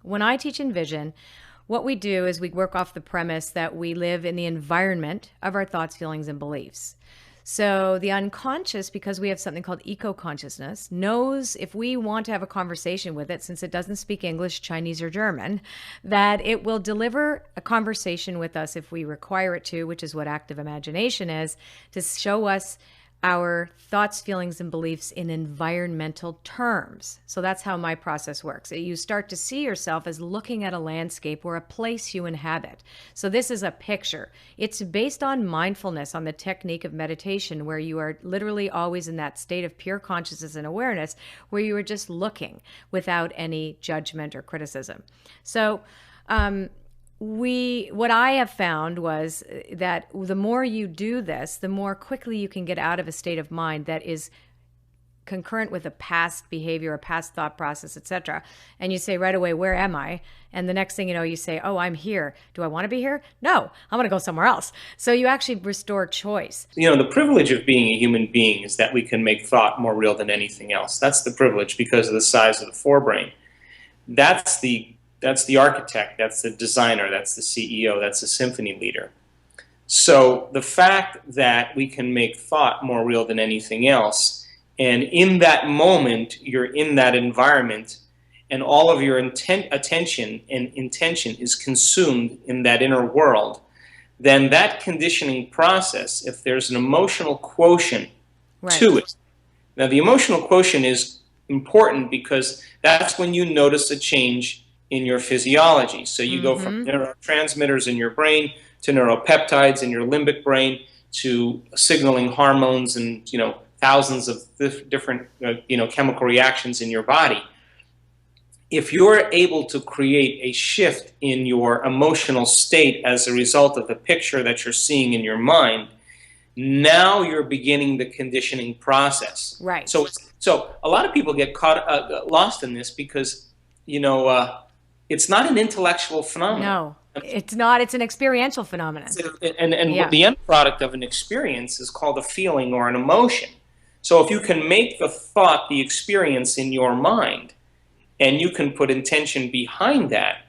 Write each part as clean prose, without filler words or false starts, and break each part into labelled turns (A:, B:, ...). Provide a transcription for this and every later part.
A: When I teach Envision, what we do is we work off the premise that we live in the environment of our thoughts, feelings, and beliefs. So the unconscious, because we have something called eco-consciousness, knows if we want to have a conversation with it, since it doesn't speak English, Chinese, or German, that it will deliver a conversation with us if we require it to, which is what active imagination is, to show us our thoughts, feelings, and beliefs in environmental terms. So that's how my process works. You start to see yourself as looking at a landscape or a place you inhabit. So this is a picture. It's based on mindfulness, on the technique of meditation, where you are literally always in that state of pure consciousness and awareness, where you are just looking without any judgment or criticism. So, what I have found was that the more you do this, the more quickly you can get out of a state of mind that is concurrent with a past behavior, a past thought process, etc. And you say right away, where am I? And the next thing you know, you say, oh, I'm here. Do I want to be here? No, I'm going to go somewhere else. So you actually restore choice.
B: You know, the privilege of being a human being is that we can make thought more real than anything else. That's the privilege because of the size of the forebrain. That's the architect, that's the designer, that's the CEO, that's the symphony leader. So the fact that we can make thought more real than anything else, and in that moment, you're in that environment, and all of your attention and intention is consumed in that inner world, then that conditioning process, if there's an emotional quotient to it, now the emotional quotient is important because that's when you notice a change in your physiology. So you go from neurotransmitters in your brain to neuropeptides in your limbic brain to signaling hormones and thousands of different chemical reactions in your body. If you're able to create a shift in your emotional state as a result of the picture that you're seeing in your mind, now you're beginning the conditioning process.
A: Right.
B: So a lot of people get lost in this because it's not an intellectual phenomenon.
A: No, it's not. It's an experiential phenomenon.
B: And the end product of an experience is called a feeling or an emotion. So if you can make the thought the experience in your mind, and you can put intention behind that,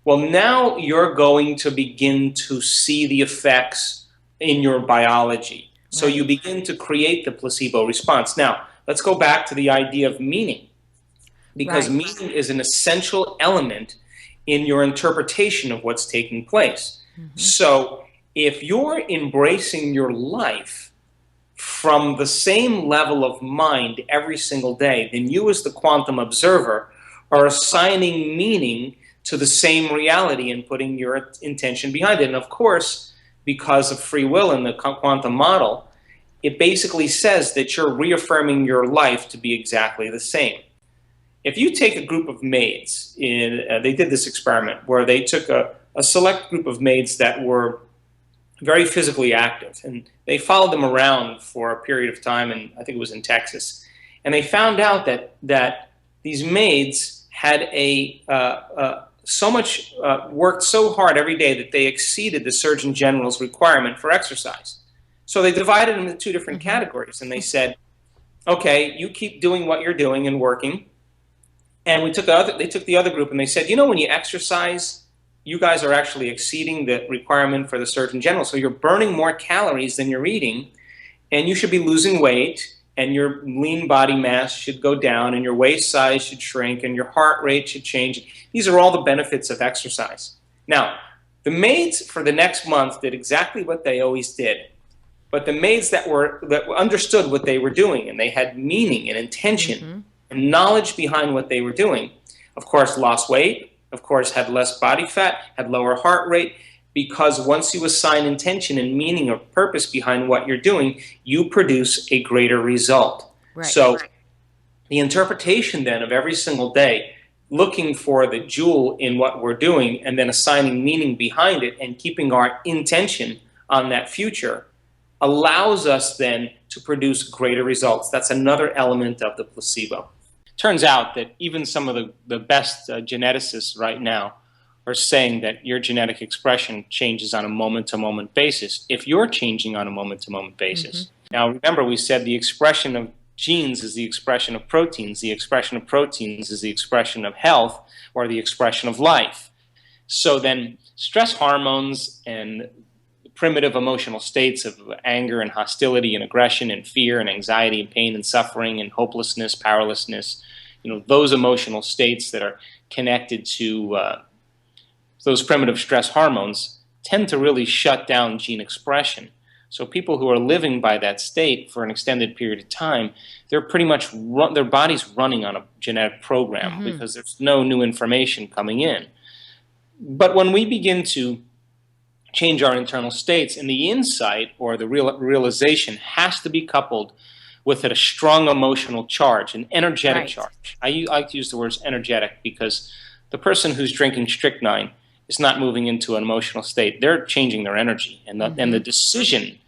B: well, now you're going to begin to see the effects in your biology. So you begin to create the placebo response. Now, let's go back to the idea of meaning. Because meaning is an essential element in your interpretation of what's taking place. So if you're embracing your life from the same level of mind every single day, then you as the quantum observer are assigning meaning to the same reality and putting your intention behind it. And of course, because of free will in the quantum model, it basically says that you're reaffirming your life to be exactly the same. If you take a group of maids, they did this experiment where they took a select group of maids that were very physically active, and they followed them around for a period of time, and I think it was in Texas. And they found out that these maids had worked so hard every day that they exceeded the Surgeon General's requirement for exercise. So they divided them into two different categories, and they said, okay, you keep doing what you're doing and working. And they took the other group and they said, when you exercise, you guys are actually exceeding the requirement for the Surgeon General. So you're burning more calories than you're eating, and you should be losing weight, and your lean body mass should go down, and your waist size should shrink, and your heart rate should change. These are all the benefits of exercise. Now, the maids for the next month did exactly what they always did. But the maids that understood what they were doing, and they had meaning and intention, and knowledge behind what they were doing, of course, lost weight, of course, had less body fat, had lower heart rate, because once you assign intention and meaning or purpose behind what you're doing, you produce a greater result. So the interpretation then of every single day, looking for the jewel in what we're doing and then assigning meaning behind it and keeping our intention on that future, allows us then to produce greater results. That's another element of the placebo. Turns out that even some of the best geneticists right now are saying that your genetic expression changes on a moment-to-moment basis if you're changing on a moment-to-moment basis. Now, remember, we said the expression of genes is the expression of proteins. The expression of proteins is the expression of health or the expression of life. So then stress hormones and primitive emotional states of anger and hostility and aggression and fear and anxiety and pain and suffering and hopelessness, powerlessness, those emotional states that are connected to those primitive stress hormones tend to really shut down gene expression. So people who are living by that state for an extended period of time, they're pretty much their body's running on a genetic program because there's no new information coming in. But when we begin to change our internal states, and the insight or the realization has to be coupled with a strong emotional charge, an energetic charge. I like to use the words energetic because the person who's drinking strychnine is not moving into an emotional state. They're changing their energy. And the decision,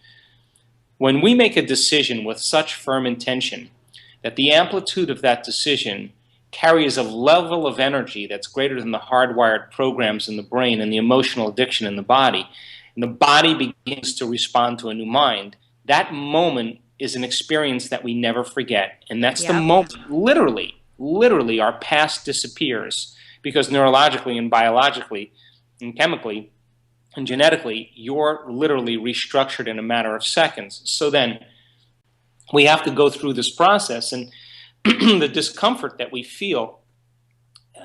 B: when we make a decision with such firm intention that the amplitude of that decision carries a level of energy that's greater than the hardwired programs in the brain and the emotional addiction in the body, and the body begins to respond to a new mind, that moment is an experience that we never forget. And that's the moment, literally our past disappears because neurologically and biologically and chemically and genetically, you're literally restructured in a matter of seconds. So then we have to go through this process, and the discomfort that we feel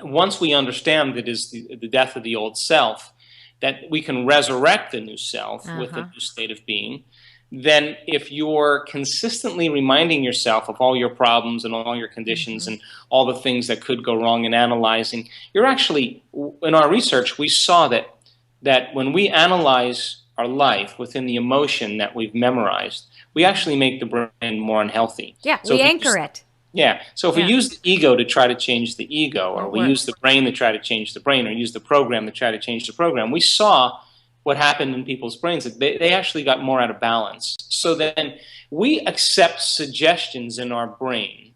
B: once we understand that is the death of the old self, that we can resurrect the new self with a new state of being. Then if you're consistently reminding yourself of all your problems and all your conditions and all the things that could go wrong, and analyzing, you're actually, in our research, we saw that when we analyze our life within the emotion that we've memorized, we actually make the brain more unhealthy.
A: Yeah, so we anchor it.
B: Yeah. So if we use the ego to try to change the ego, or we use the brain to try to change the brain, or use the program to try to change the program, we saw what happened in people's brains. That they actually got more out of balance. So then we accept suggestions in our brain.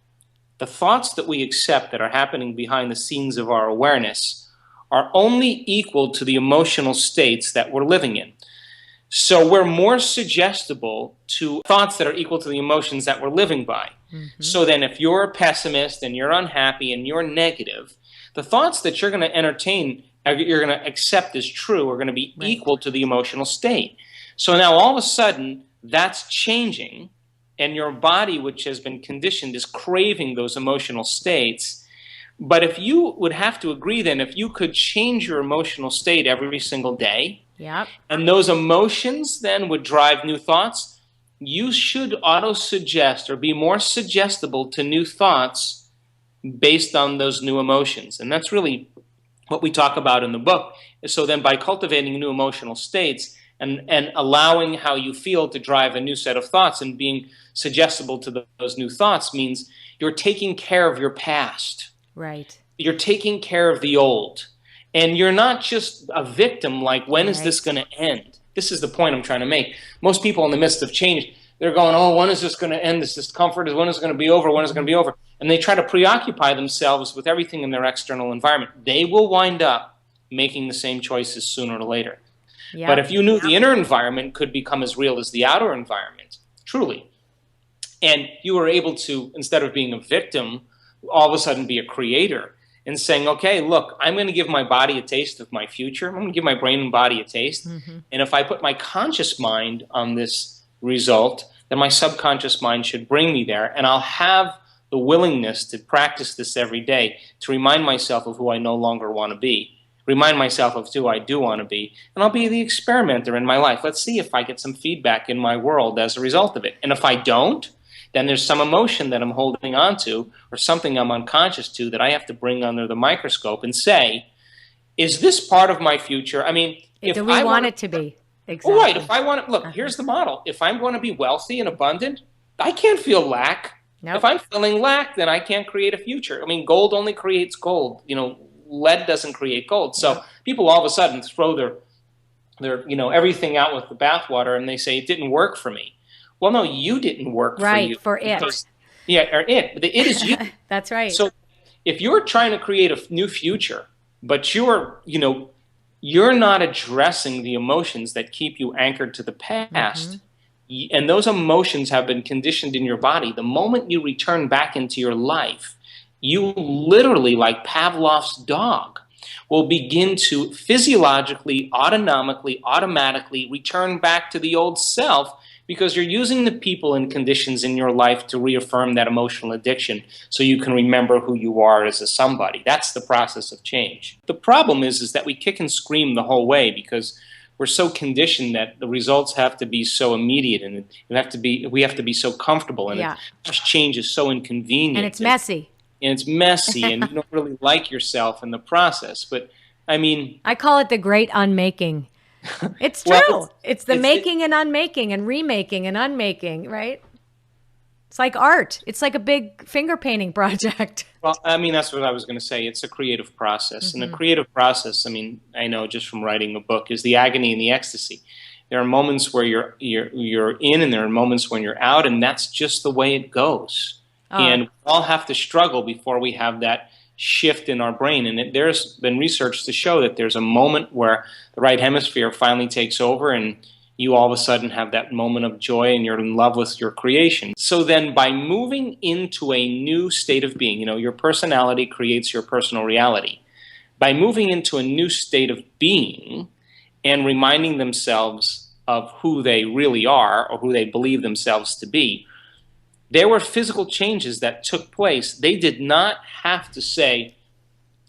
B: The thoughts that we accept that are happening behind the scenes of our awareness are only equal to the emotional states that we're living in. So we're more suggestible to thoughts that are equal to the emotions that we're living by. So then if you're a pessimist and you're unhappy and you're negative, the thoughts that you're going to entertain, you're going to accept as true, are going to be equal to the emotional state. So now all of a sudden that's changing, and your body, which has been conditioned, is craving those emotional states. But if you would have to agree then, if you could change your emotional state every single day, and those emotions then would drive new thoughts, you should auto-suggest or be more suggestible to new thoughts based on those new emotions. And that's really what we talk about in the book. So then by cultivating new emotional states and allowing how you feel to drive a new set of thoughts and being suggestible to those new thoughts means you're taking care of your past. You're taking care of the old. And you're not just a victim, like, when is this going to end? This is the point I'm trying to make. Most people in the midst of change, they're going, oh, when is this going to end? This discomfort, when is it going to be over? When is it going to be over? And they try to preoccupy themselves with everything in their external environment. They will wind up making the same choices sooner or later. But if you knew the inner environment could become as real as the outer environment, truly, and you were able to, instead of being a victim, all of a sudden be a creator, and saying, okay, look, I'm going to give my body a taste of my future. I'm going to give my brain and body a taste. And if I put my conscious mind on this result, then my subconscious mind should bring me there. And I'll have the willingness to practice this every day, to remind myself of who I no longer want to be, remind myself of who I do want to be. And I'll be the experimenter in my life. Let's see if I get some feedback in my world as a result of it. And if I don't, then there's some emotion that I'm holding on to, or something I'm unconscious to, that I have to bring under the microscope and say, is this part of my future? I mean, if
A: do we
B: I
A: want it to be? Exactly.
B: Right. If I want to, look, here's the model. If I'm going to be wealthy and abundant, I can't feel lack. If I'm feeling lack, then I can't create a future. I mean, gold only creates gold. Lead doesn't create gold. So people all of a sudden throw their everything out with the bathwater, and they say, it didn't work for me. Well, no, you didn't work for you.
A: For it.
B: Because, or it. The it is you.
A: That's right.
B: So if you're trying to create a new future, but you're not addressing the emotions that keep you anchored to the past, and those emotions have been conditioned in your body, the moment you return back into your life, you literally, like Pavlov's dog, will begin to physiologically, automatically return back to the old self, because you're using the people and conditions in your life to reaffirm that emotional addiction so you can remember who you are as a somebody. That's the process of change. The problem is that we kick and scream the whole way because we're so conditioned that the results have to be so immediate, and we have to be so comfortable, and
A: Yeah.
B: change is so inconvenient.
A: And it's messy.
B: And it's messy, and you don't really like yourself in the process. But I mean,
A: I call it the great unmaking. It's true.
B: well,
A: It's the making and unmaking and remaking and unmaking, right? It's like art. It's like a big finger painting project.
B: well, I mean, that's what I was going to say. It's a creative process, and a creative process, I mean, I know just from writing a book, is the agony and the ecstasy. There are moments where you're in, and there are moments when you're out, and that's just the way it goes. And we all have to struggle before we have that shift in our brain. And there's been research to show that there's a moment where the right hemisphere finally takes over, and you all of a sudden have that moment of joy, and you're in love with your creation. So then by moving into a new state of being, your personality creates your personal reality. By moving into a new state of being and reminding themselves of who they really are or who they believe themselves to be, there were physical changes that took place. They did not have to say,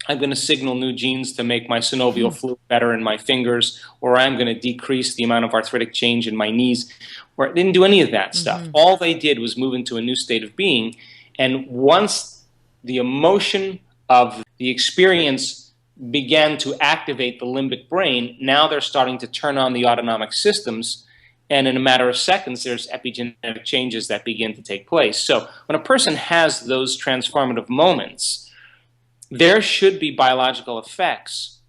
B: I'm going to signal new genes to make my synovial fluid better in my fingers, or I'm going to decrease the amount of arthritic change in my knees. Or it didn't do any of that stuff. All they did was move into a new state of being. And once the emotion of the experience began to activate the limbic brain, now they're starting to turn on the autonomic systems. And in a matter of seconds, there's epigenetic changes that begin to take place. So when a person has those transformative moments, there should be biological effects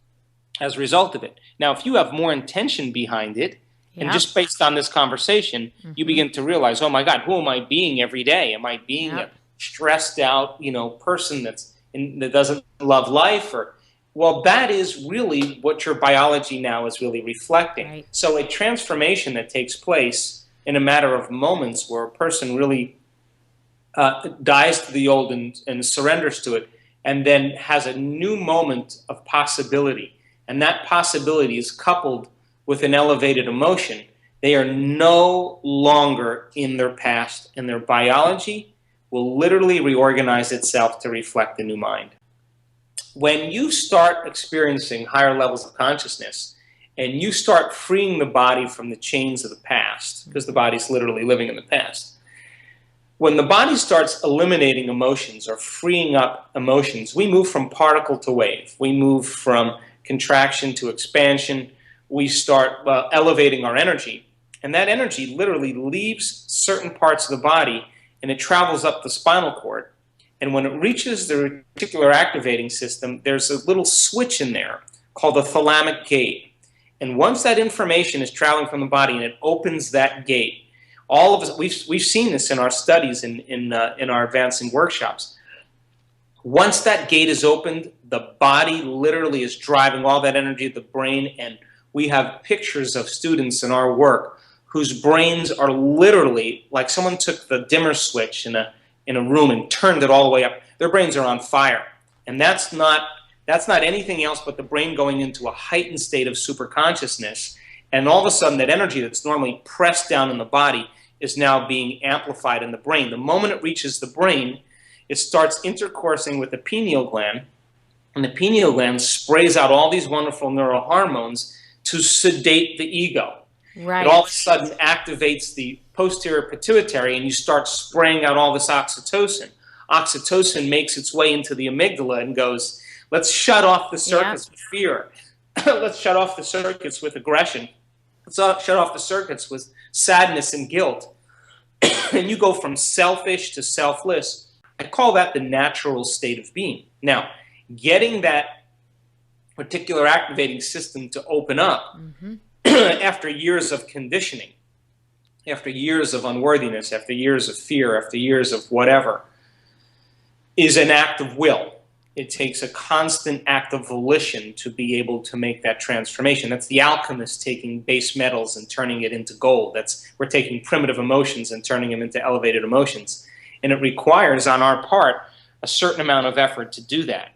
B: as a result of it. Now, if you have more intention behind it, and just based on this conversation, you begin to realize, oh my God, who am I being every day? Am I being a stressed out, person that doesn't love life? Or, well, that is really what your biology now is really reflecting.
A: Right.
B: So a transformation that takes place in a matter of moments, where a person really dies to the old and surrenders to it, and then has a new moment of possibility. And that possibility is coupled with an elevated emotion. They are no longer in their past, and their biology will literally reorganize itself to reflect the new mind. When you start experiencing higher levels of consciousness, and you start freeing the body from the chains of the past, because the body's literally living in the past, when the body starts eliminating emotions or freeing up emotions, we move from particle to wave. We move from contraction to expansion. We start elevating our energy. And that energy literally leaves certain parts of the body, and it travels up the spinal cord. And when it reaches the reticular activating system, there's a little switch in there called the thalamic gate. And once that information is traveling from the body and it opens that gate, all of us, we've seen this in our studies in our advancing workshops. Once that gate is opened, the body literally is driving all that energy to the brain, and we have pictures of students in our work whose brains are literally like someone took the dimmer switch in a room and turned it all the way up. Their brains are on fire, and that's not anything else but the brain going into a heightened state of superconsciousness. And all of a sudden, that energy that's normally pressed down in the body is now being amplified in the brain. The moment it reaches the brain, it starts intercoursing with the pineal gland, and the pineal gland sprays out all these wonderful neurohormones to sedate the ego.
A: Right.
B: It all of a sudden activates the posterior pituitary, and you start spraying out all this oxytocin. Oxytocin makes its way into the amygdala and goes, let's shut off the circuits with fear. Let's shut off the circuits with aggression. Let's shut off the circuits with sadness and guilt. And you go from selfish to selfless. I call that the natural state of being. Now, getting that reticular activating system to open up after years of conditioning, after years of unworthiness, after years of fear, after years of whatever, is an act of will. It takes a constant act of volition to be able to make that transformation. That's the alchemist taking base metals and turning it into gold. We're taking primitive emotions and turning them into elevated emotions. And it requires, on our part, a certain amount of effort to do that.